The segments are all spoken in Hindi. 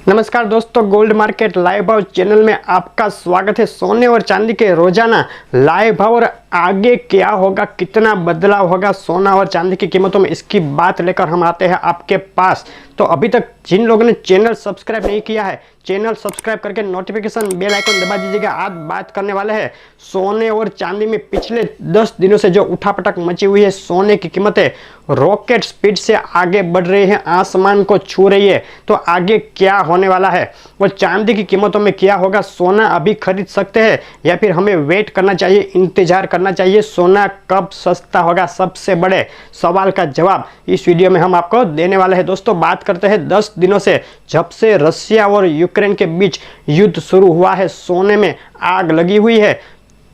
नमस्कार दोस्तों, गोल्ड मार्केट लाइव भाव चैनल में आपका स्वागत है। सोने और चांदी के रोजाना लाइव भाव और आगे क्या होगा, कितना बदलाव होगा सोना और चांदी की कीमतों में, इसकी बात लेकर हम आते हैं आपके पास। तो अभी तक जिन लोगों ने चैनल सब्सक्राइब नहीं किया है, चैनल सब्सक्राइब करके नोटिफिकेशन बेल आइकन दबा दीजिएगा। आज बात करने वाले हैं सोने और चांदी में पिछले 10 दिनों से जो उठापटक मची हुई है। सोने की कीमतें रॉकेट स्पीड से आगे बढ़ रही है, आसमान को छू रही है। तो आगे क्या होने वाला है और चांदी की कीमतों में क्या होगा? सोना अभी खरीद सकते हैं या फिर हमें वेट करना चाहिए, इंतजार करना चाहिए? सोना कब सस्ता होगा? सबसे बड़े सवाल का जवाब इस वीडियो में हम आपको देने वाले हैं। दोस्तों, बात करते हैं 10 दिनों से जब से रशिया और यूक्रेन के बीच युद्ध शुरू हुआ है, सोने में आग लगी हुई है।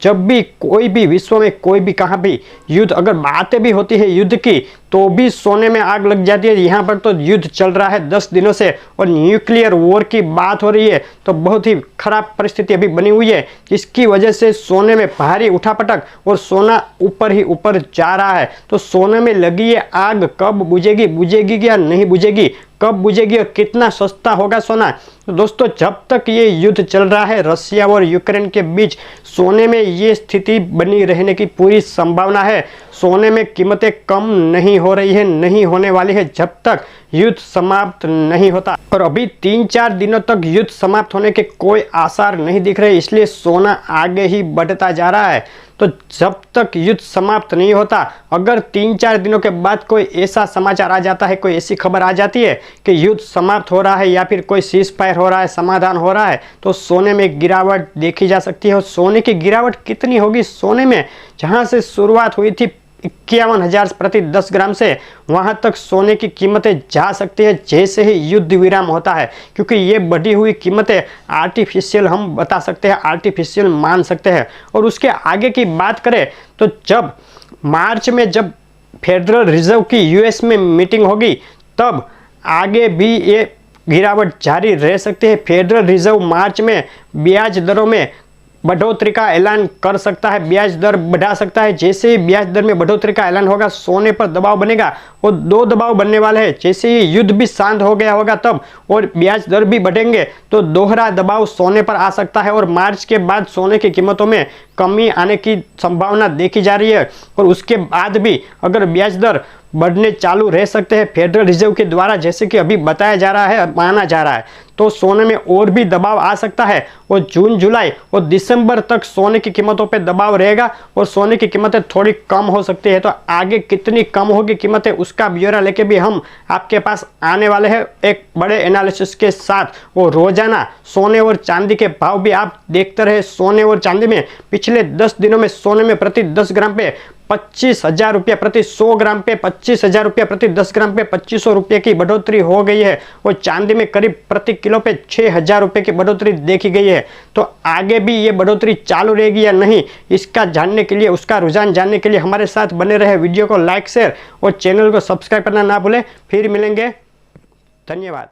जब भी कोई भी विश्व में कोई भी कहाँ भी युद्ध, अगर बातें भी होती है युद्ध की, तो भी सोने में आग लग जाती है। यहाँ पर तो युद्ध चल रहा है 10 दिनों से और न्यूक्लियर वॉर की बात हो रही है, तो बहुत ही खराब परिस्थिति अभी बनी हुई है, जिसकी वजह से सोने में भारी उठापटक और सोना ऊपर ही ऊपर जा रहा है। तो सोने में लगी ये आग कब बुझेगी, बुझेगी या नहीं बुझेगी, कब बुझेगी और कितना सस्ता होगा सोना? तो दोस्तों, जब तक ये युद्ध चल रहा है रशिया और यूक्रेन के बीच, सोने में ये स्थिति बनी रहने की पूरी संभावना है। सोने में कीमतें कम नहीं हो रही है, नहीं होने वाली है जब तक युद्ध समाप्त नहीं होता। और अभी 3-4 दिनों तक युद्ध समाप्त होने के कोई आसार नहीं दिख रहे, इसलिए सोना आगे ही बढ़ता जा रहा है। तो जब तक युद्ध समाप्त नहीं होता, अगर 3-4 दिनों के बाद कोई ऐसा समाचार आ जाता है, कोई ऐसी खबर आ जाती है कि युद्ध समाप्त हो रहा है या फिर कोई सीज फायर हो रहा है, समाधान हो रहा है, तो सोने में गिरावट देखी जा सकती है। और सोने की गिरावट कितनी होगी? सोने में जहां से शुरुआत हुई थी 51,000 प्रति 10 ग्राम से, वहां तक सोने की कीमतें जा सकती है जैसे ही युद्ध विराम होता है। क्योंकि ये बढ़ी हुई कीमतें आर्टिफिशियल हम बता सकते हैं, आर्टिफिशियल मान सकते हैं। और उसके आगे की बात करें तो जब मार्च में जब फेडरल रिजर्व की यूएस में मीटिंग होगी, तब आगे भी ये गिरावट जारी रह सकती है। फेडरल रिजर्व मार्च में ब्याज दरों में बढ़ोतरी का ऐलान कर सकता है, ब्याज दर बढ़ा सकता है। जैसे ही ब्याज दर में बढ़ोतरी का ऐलान होगा, सोने पर दबाव बनेगा। और 2 दबाव बनने वाले हैं, जैसे ही युद्ध भी शांत हो गया होगा तब और ब्याज दर भी बढ़ेंगे, तो दोहरा दबाव सोने पर आ सकता है। और मार्च के बाद सोने की कीमतों में कमी आने की संभावना देखी जा रही है। और उसके बाद भी अगर ब्याज दर बढ़ने चालू रह सकते हैं फेडरल रिजर्व के द्वारा, जैसे कि अभी बताया जा रहा है, माना जा रहा है, तो सोने में और भी दबाव आ सकता है। और जून, जुलाई और दिसंबर तक सोने की कीमतों पे दबाव रहेगा और सोने की कीमतें थोड़ी कम हो सकती है। तो आगे कितनी कम होगी कीमतें, उसका ब्यौरा लेके भी हम आपके पास आने वाले हैं एक बड़े एनालिसिस के साथ। वो रोजाना सोने और चांदी के भाव भी आप देखते रहे। सोने और चांदी में पिछले 10 दिनों में सोने में प्रति 10 ग्राम पे 25,000 रुपया, प्रति 100 ग्राम पे 25,000 रुपया, प्रति 10 ग्राम पे 2,500 रुपये की बढ़ोतरी हो गई है। और चांदी में करीब प्रति किलो पे 6,000 रुपये की बढ़ोतरी देखी गई है। तो आगे भी ये बढ़ोतरी चालू रहेगी या नहीं, इसका जानने के लिए, उसका रुझान जानने के लिए हमारे साथ बने रहे। वीडियो को लाइक, शेयर और चैनल को सब्सक्राइब करना ना भूलें। फिर मिलेंगे, धन्यवाद।